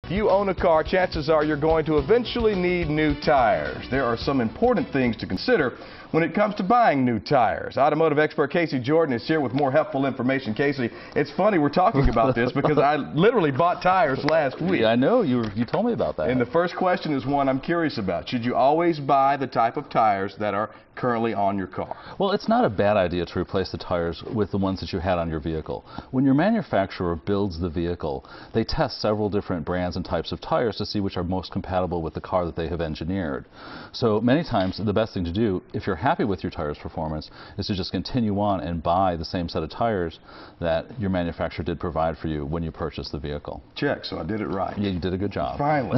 If you own a car, chances are you're going to eventually need new tires. There are some important things to consider when it comes to buying new tires. Automotive expert Casey Jordan is here with more helpful information. Casey, it's funny we're talking about this because I literally bought tires last week. Yeah, I know. You told me about that. And the first question is one I'm curious about. Should you always buy the type of tires that are currently on your car? Well, it's not a bad idea to replace the tires with the ones that you had on your vehicle. When your manufacturer builds the vehicle, they test several different brands and types of tires to see which are most compatible with the car that they have engineered. So many times the best thing to do, if you're happy with your tires performance, is to just continue on and buy the same set of tires that your manufacturer did provide for you when you purchased the vehicle. Check, so I did it right. Yeah, you did a good job. Finally.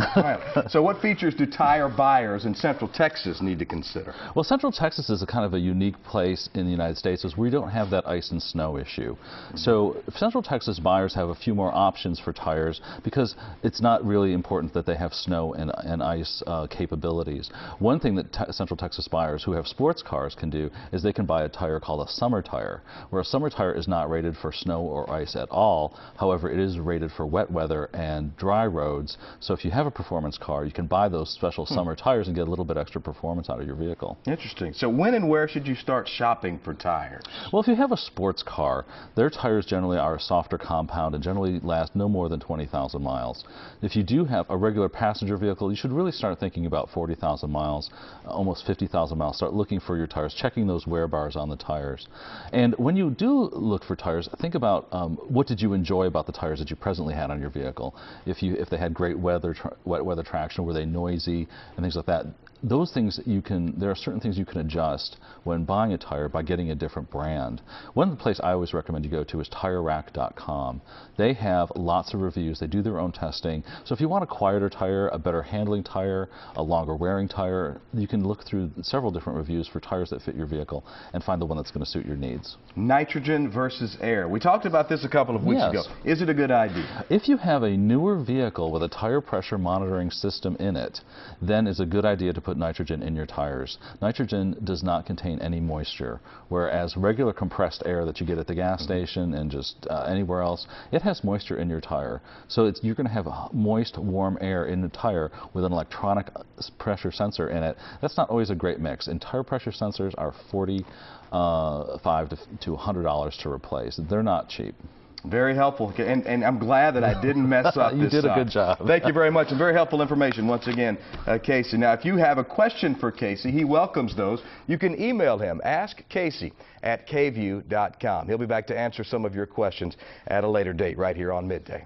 So what features do tire buyers in Central Texas need to consider? Well, Central Texas is a kind of a unique place in the United States as we don't have that ice and snow issue. So Central Texas buyers have a few more options for tires because it's not really important that they have snow and ice capabilities. One thing that Central Texas buyers who have sports cars can do is they can buy a tire called a summer tire, where a summer tire is not rated for snow or ice at all. However, it is rated for wet weather and dry roads. So if you have a performance car, you can buy those special summer tires and get a little bit extra performance out of your vehicle. Interesting. So when and where should you start shopping for tires? Well, if you have a sports car, their tires generally are a softer compound and generally last no more than 20,000 miles. If you do have a regular passenger vehicle, you should really start thinking about 40,000 miles, almost 50,000 miles. Start looking for your tires, checking those wear bars on the tires. And when you do look for tires, think about what did you enjoy about the tires that you presently had on your vehicle. If they had great wet weather traction, were they noisy, and things like that. Those things there are certain things you can adjust when buying a tire by getting a different brand. One place I always recommend you go to is TireRack.com. They have lots of reviews. They do their own testing. So if you want a quieter tire, a better handling tire, a longer wearing tire, you can look through several different reviews for tires that fit your vehicle and find the one that's going to suit your needs. Nitrogen versus air. We talked about this a couple of weeks ago. Is it a good idea? If you have a newer vehicle with a tire pressure monitoring system in it, then it's a good idea to put nitrogen in your tires. Nitrogen does not contain any moisture, whereas regular compressed air that you get at the gas station and just anywhere else, it has moisture in your tire. So you're going to have moist, warm air in the tire with an electronic pressure sensor in it. That's not always a great mix, and tire pressure sensors are $45 to $100 to replace. They're not cheap. Very helpful, and I'm glad that I didn't mess up You did a good job. Thank you very much, and very helpful information once again, Casey. Now, if you have a question for Casey, he welcomes those. You can email him, askcasey@kview.com. He'll be back to answer some of your questions at a later date right here on Midday.